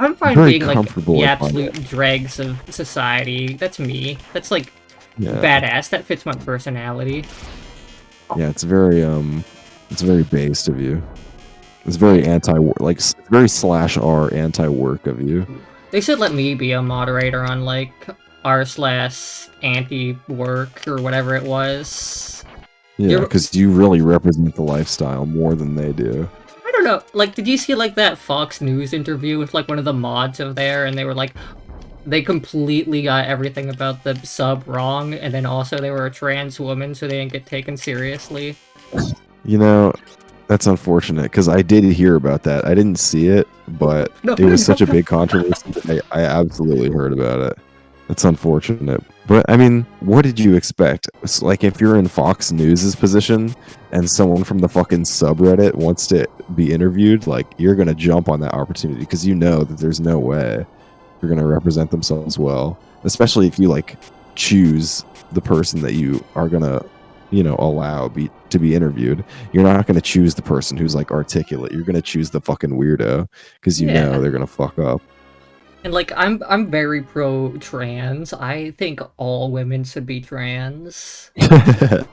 I'm I'm fine very being like comfortable the with absolute dregs of society. That's me. That's like yeah. badass. That fits my personality. Yeah, it's very based of you. It's very Yeah. like very slash R anti-work of you. They should let me be a moderator on like r/anti-work or whatever it was. Yeah, because you really represent the lifestyle more than they do. I don't know. Like, did you see like that Fox News interview with like one of the mods of there, and they were like, they completely got everything about the sub wrong, and then also they were a trans woman, so they didn't get taken seriously. You know, that's unfortunate because I did hear about that. I didn't see it, but No, it was such a no. big controversy. I absolutely heard about it. That's unfortunate. But I mean, what did you expect? It's like if you're in Fox News's position and someone from the fucking subreddit wants to be interviewed, like you're gonna jump on that opportunity because you know that there's no way they're gonna represent themselves well. Especially if you like choose the person that you are gonna, allow to be interviewed. You're not gonna choose the person who's like articulate. You're gonna choose the fucking weirdo because you know Yeah. they're gonna fuck up. And like I'm very pro trans. I think all women should be trans. Here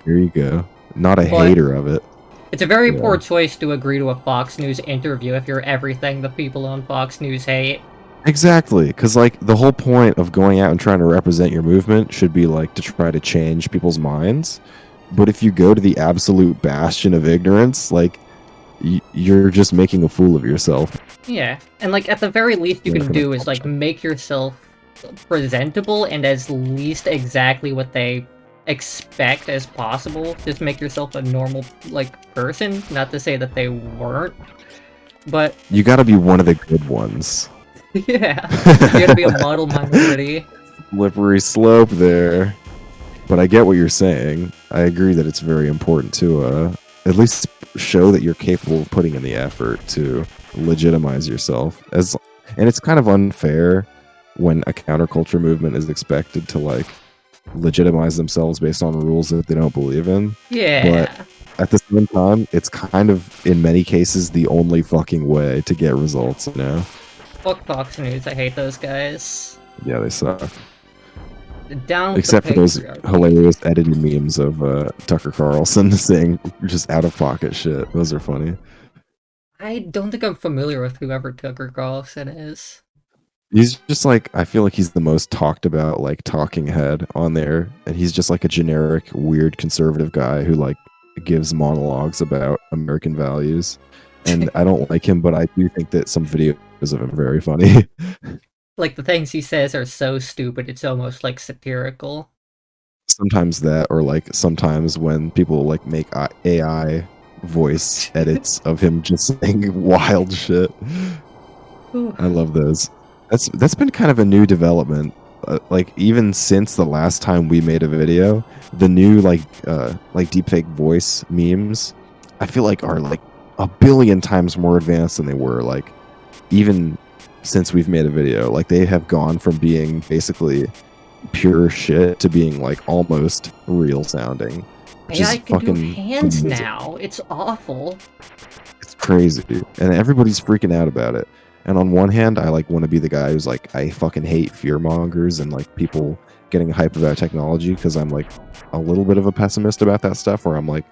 you go. Not a But hater of it. it's a very Yeah. poor choice to agree to a Fox News interview if you're everything the people on Fox News hate. Exactly, because like the whole point of going out and trying to represent your movement should be like to try to change people's minds. But if you go to the absolute bastion of ignorance, like you're just making a fool of yourself. Yeah, and like at the very least you You're can not gonna do is like make yourself presentable and as least exactly what they expect as possible. Just make yourself a normal like person. Not to say that they weren't, but You got to be one of the good ones. yeah, you gotta be a model minority. Slippery slope there. But I get what you're saying. I agree that it's very important to at least show that you're capable of putting in the effort to legitimize yourself. And it's kind of unfair when a counterculture movement is expected to like legitimize themselves based on rules that they don't believe in. Yeah. But at the same time, it's kind of in many cases the only fucking way to get results, you know? Fuck Fox News, I hate those guys. Yeah, they suck. Down with Except the for those patriarchy. hilarious edited memes of Tucker Carlson saying just out of pocket shit. Those are funny. I don't think I'm familiar with whoever Tucker Carlson is. He's just like, I feel like he's the most talked about like talking head on there, and he's just like a generic weird conservative guy who like gives monologues about American values. And I don't like him, but I do think that some videos of him are very funny. Like the things he says are so stupid it's almost like satirical. Sometimes that, or like sometimes when people like make AI voice edits of him just saying wild shit. I love those. That's been kind of a new development. Like even since the last time we made a video, the new like deepfake voice memes, I feel like are like a billion times more advanced than they were like even since we've made a video. Like they have gone from being basically pure shit to being like almost real sounding, which AI is can do fucking hands amazing. now. It's awful. It's crazy, and everybody's freaking out about it. And on one hand, I like want to be the guy who's like, I fucking hate fear mongers and like people getting hype about technology because I'm like a little bit of a pessimist about that stuff. Where I'm like,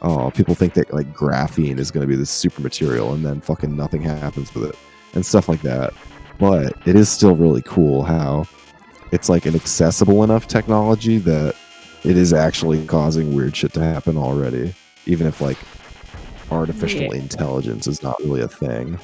oh, people think that like graphene is going to be this super material, and then fucking nothing happens with it and stuff like that. But it is still really cool how it's like an accessible enough technology that it is actually causing weird shit to happen already, even if like artificial intelligence is not really a thing.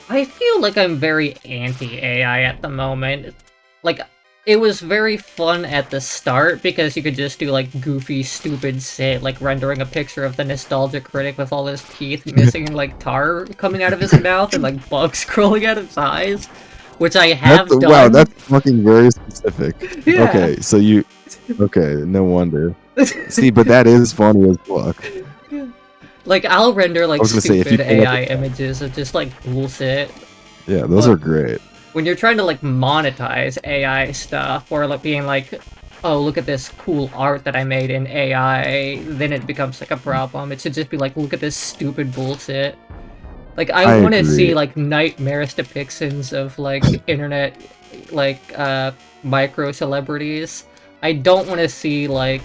I feel like I'm very anti-AI at the moment. Like, it was very fun at the start because you could just do like goofy, stupid shit, like rendering a picture of the nostalgia critic with all his teeth missing and like tar coming out of his mouth and like bugs crawling out of his eyes, which I have done. Wow, that's fucking very specific. Yeah. Okay, so okay, no wonder. See, but that is funny as fuck. Like, I'll render like stupid say, AI images of just like bullshit. Yeah, those are great. When you're trying to like monetize AI stuff or like being like, oh, look at this cool art that I made in AI, then it becomes like a problem. It should just be like, look at this stupid bullshit. Like, I I want to agree. see, like, nightmarish depictions of, like, internet, like, micro celebrities. I don't want to see, like,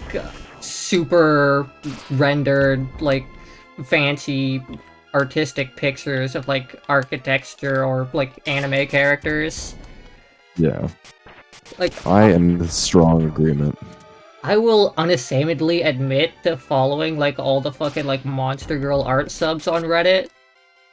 super rendered, like, fancy artistic pictures of, like, architecture or, like, anime characters. Yeah. Like, I am in strong agreement. I will unashamedly admit to following, like, all the fucking, like, Monster Girl art subs on Reddit.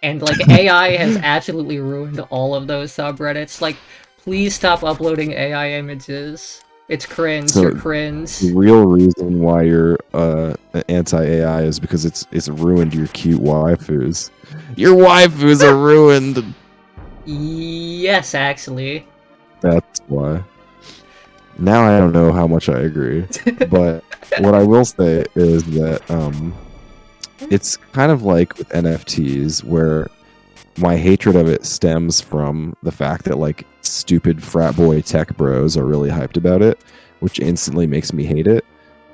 And, like, AI has absolutely ruined all of those subreddits. Like, please stop uploading AI images. It's cringe, you're So cringe. the real reason why you're anti-AI is because it's ruined your cute waifus. Your waifus are ruined. Yes, actually. That's why. Now I don't know how much I agree, but what I will say is that it's kind of like with NFTs where my hatred of it stems from the fact that like stupid frat boy tech bros are really hyped about it, which instantly makes me hate it.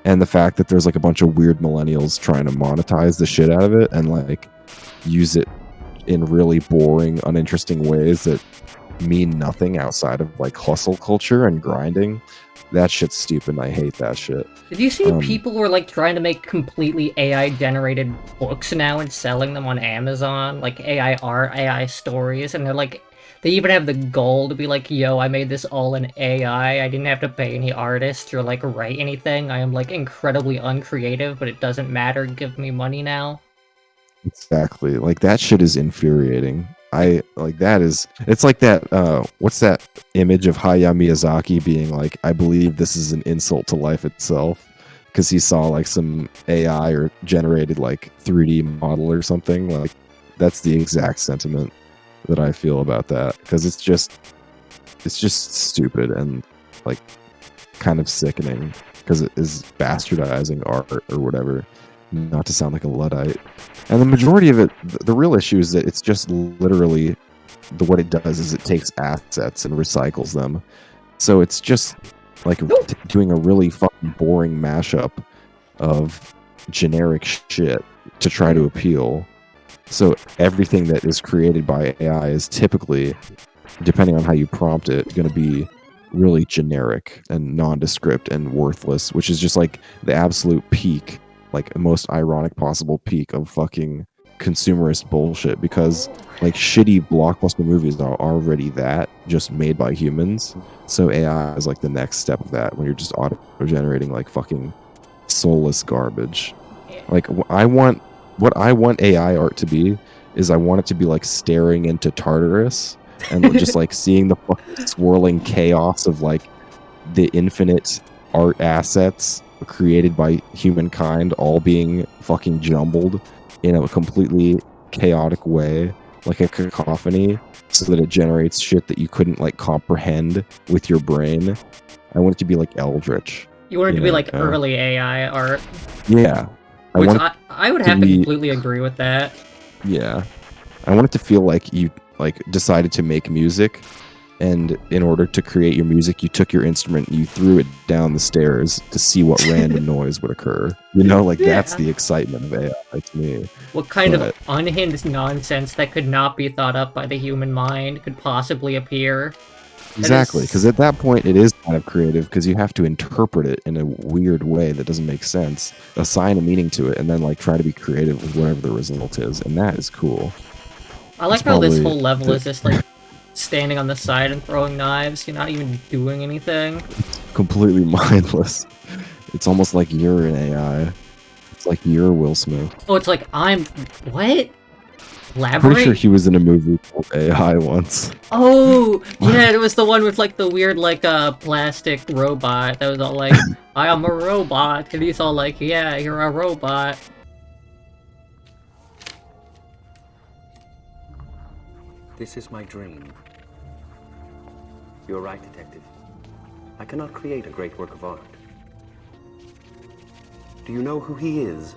And the fact that there's like a bunch of weird millennials trying to monetize the shit out of it and like use it in really boring, uninteresting ways that mean nothing outside of like hustle culture and grinding. That shit's stupid. And I hate that shit. Did you see people were, like, trying to make completely AI-generated books now and selling them on Amazon? Like, AI art, AI stories, and they're like... They even have the goal to be like, yo, I made this all in AI. I didn't have to pay any artists or, like, write anything. I am, like, incredibly uncreative, but it doesn't matter. Give me money now. Exactly. Like that shit is infuriating. I like that is it's like that what's that image of Hayao Miyazaki being like, I believe this is an insult to life itself because he saw like some AI or generated like 3D model or something. Like that's the exact sentiment that I feel about that because it's just stupid and like kind of sickening because it is bastardizing art or whatever, not to sound like a Luddite. And the majority of it, the real issue is that it's just literally what it does is it takes assets and recycles them. So it's just like doing a really fucking boring mashup of generic shit to try to appeal. So everything that is created by AI is typically, depending on how you prompt it, going to be really generic and nondescript and worthless, which is just like the absolute peak, like most ironic possible peak of fucking consumerist bullshit because like shitty blockbuster movies are already that just made by humans. So AI is like the next step of that when you're just auto generating like fucking soulless garbage. Like what I want AI art to be is I want it to be like staring into Tartarus and just like seeing the fucking swirling chaos of like the infinite art assets created by humankind all being fucking jumbled in a completely chaotic way, like a cacophony, so that it generates shit that you couldn't like comprehend with your brain. I want it to be like Eldritch. You want it to be like early AI art. Yeah. Which I would have to completely agree with that. Yeah. I want it to feel like you like decided to make music, and in order to create your music, you took your instrument and you threw it down the stairs to see what random noise would occur. You know, like that's the excitement of AI to me. What kind of unhinged nonsense that could not be thought up by the human mind could possibly appear? Exactly, because at that point it is kind of creative because you have to interpret it in a weird way that doesn't make sense, assign a meaning to it, and then like try to be creative with whatever the result is, and that is cool. I like how this whole level is just like standing on the side and throwing knives. You're not even doing anything. It's completely mindless. It's almost like you're an AI. It's like you're Will Smith. Oh, it's like I'm... What? Elaborate? Pretty sure he was in a movie called AI once. Oh, yeah, it was the one with like the weird like plastic robot that was all like, I am a robot, and he's all like, yeah, you're a robot. This is my dream. You're right, Detective. I cannot create a great work of art. Do you know who he is?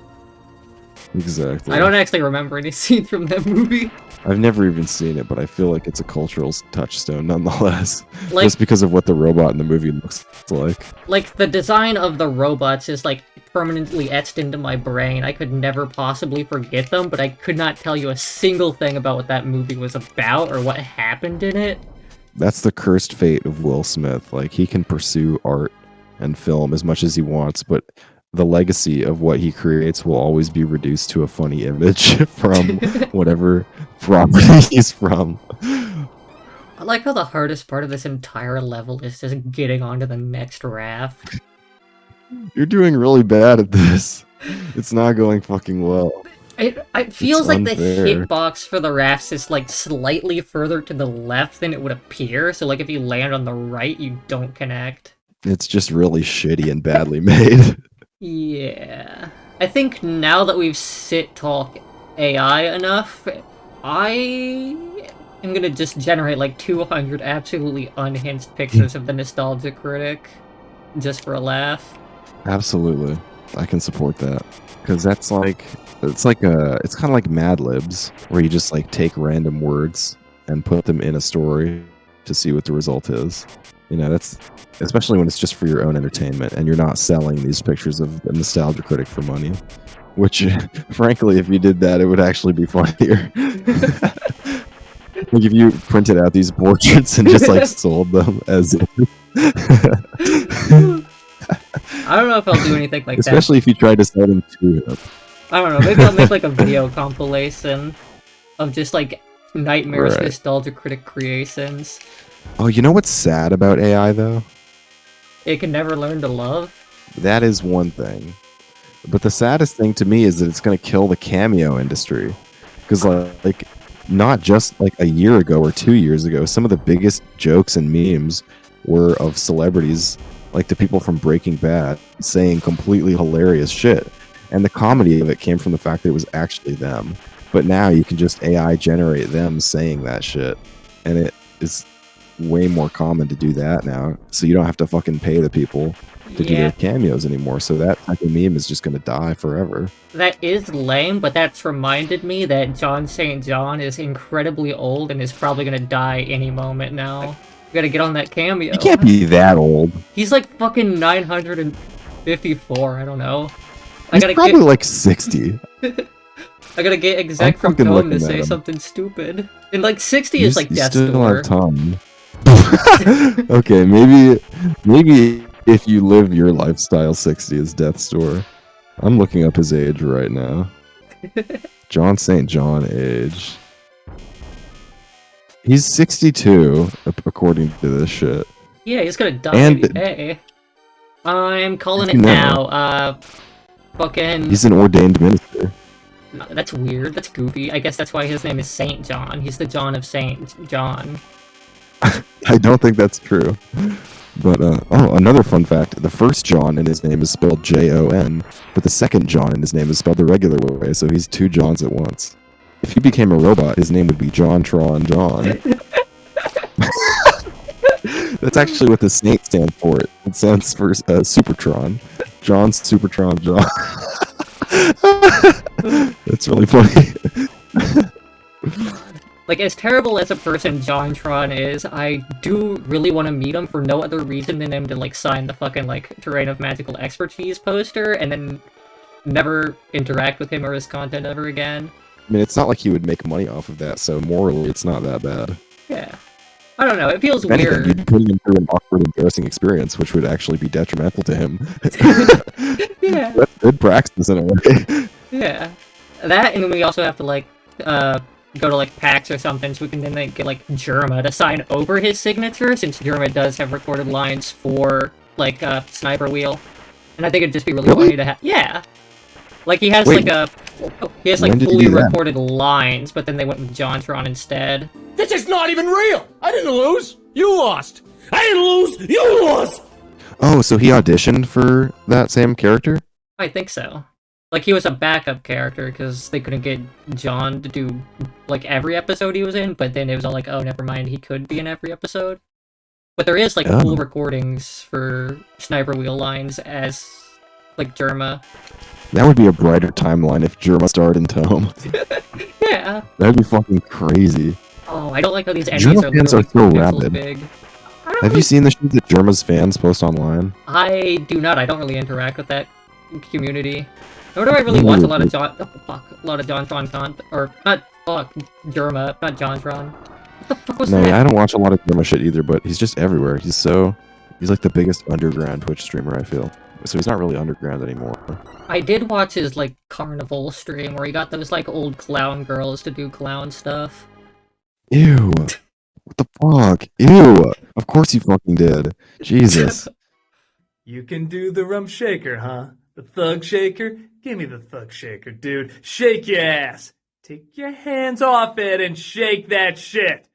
Exactly. I don't actually remember any scenes from that movie. I've never even seen it, but I feel like it's a cultural touchstone nonetheless. Like- Just because of what the robot in the movie looks like. Like, the design of the robots is, like, permanently etched into my brain. I could never possibly forget them, but I could not tell you a single thing about what that movie was about or what happened in it. That's the cursed fate of Will Smith. Like, he can pursue art and film as much as he wants, but the legacy of what he creates will always be reduced to a funny image from whatever property he's from. I like how the hardest part of this entire level is just getting onto the next raft. You're doing really bad at this. It's not going fucking well. It feels like the unfair. hitbox for the rafts is like slightly further to the left than it would appear, so like if you land on the right, you don't connect. It's just really shitty and badly made. Yeah. I think now that we've sit-talk AI enough, I am gonna just generate like 200 absolutely unhinged pictures of the Nostalgia Critic, just for a laugh. Absolutely. I can support that. Because that's like, it's kind of like Mad Libs, where you just like take random words and put them in a story to see what the result is. You know, that's, especially when it's just for your own entertainment and you're not selling these pictures of the Nostalgia Critic for money. Which, frankly, if you did that, it would actually be funnier. Like if you printed out these portraits and just like sold them as I don't know if I'll do anything like especially if you tried to sell them to him. that. I don't know, maybe I'll make like a video compilation of just like nightmares Right. Nostalgia Critic creations. Oh, you know what's sad about AI though? It can never learn to love. That is one thing. But the saddest thing to me is that it's going to kill the cameo industry. Because, like, not just like a year ago or 2 years ago, some of the biggest jokes and memes were of celebrities, like the people from Breaking Bad, saying completely hilarious shit. And the comedy of it came from the fact that it was actually them. But now you can just AI generate them saying that shit. And it is way more common to do that now. So you don't have to fucking pay the people to do their cameos anymore, so that type of meme is just gonna die forever. That is lame, but that's reminded me that John St. John is incredibly old and is probably gonna die any moment now. We gotta get on that cameo. He can't be that old. He's like fucking 954, I don't know. He's probably like 60. I gotta get exec from fucking home to looking at say him. something stupid. And like 60 is like You death's still door. have time. Okay, maybe if you live your lifestyle, 60 is death's door. I'm looking up his age right now. John St. John age. He's 62, according to this shit. Yeah, he's gonna die And- today. I'm calling it No. now. Fucking... He's an ordained minister. That's weird. That's goofy. I guess that's why his name is Saint John. He's the John of Saint John. I don't think that's true. But, another fun fact. The first John in his name is spelled Jon, but the second John in his name is spelled the regular way, so he's two Johns at once. If he became a robot, his name would be Jontron John. That's actually what the Saint stands for. It stands for Supertron. John's Supertron John. That's really funny. Like, as terrible as a person Jontron is, I do really want to meet him for no other reason than him to, like, sign the fucking, like, Terrain of Magical Expertise poster, and then never interact with him or his content ever again. I mean, it's not like he would make money off of that, so morally it's not that bad. Yeah. I don't know, it feels If anything, weird. you'd be putting him through an awkward, embarrassing experience, which would actually be detrimental to him. Yeah. That's good practice in a way. Yeah. That, and then we also have to, like, go to, like, PAX or something, so we can then, like, get, like, Jerma to sign over his signature, since Jerma does have recorded lines for, like, Sniper Wheel. And I think it'd just be really funny to have... Yeah! Like, he has, Wait, he has, like, when did he fully do that? recorded lines, but then they went with Jontron instead. This is not even real! I didn't lose! You lost! I didn't lose! You lost! Oh, so he auditioned for that same character? I think so. Like, he was a backup character, because they couldn't get John to do, like, every episode he was in, but then it was all like, oh, never mind, he could be in every episode. But there is, like, Oh. full recordings for Sniper Wheel lines as Like Germa. That would be a brighter timeline if Germa starred in Tome. Yeah. That'd be fucking crazy. Oh, I don't like how these enemies Germa are fans literally are so 3 pixels rabid. big. Have you seen the shit that Germa's fans post online? I do not. I don't really interact with that community. Nor do I really watch a lot of John. Oh, fuck. A lot of JonTron content. Or, not. Fuck. Germa. Not JonTron. What the fuck was No, that? yeah, I don't watch a lot of Germa shit either, but he's just everywhere. He's like the biggest underground Twitch streamer, I feel. So he's not really underground anymore. I did watch his, like, carnival stream where he got those, like, old clown girls to do clown stuff. Ew. What the fuck? Ew. Of course you fucking did. Jesus. You can do the rum shaker, huh? The thug shaker? Give me the thug shaker, dude. Shake your ass. Take your hands off it and shake that shit.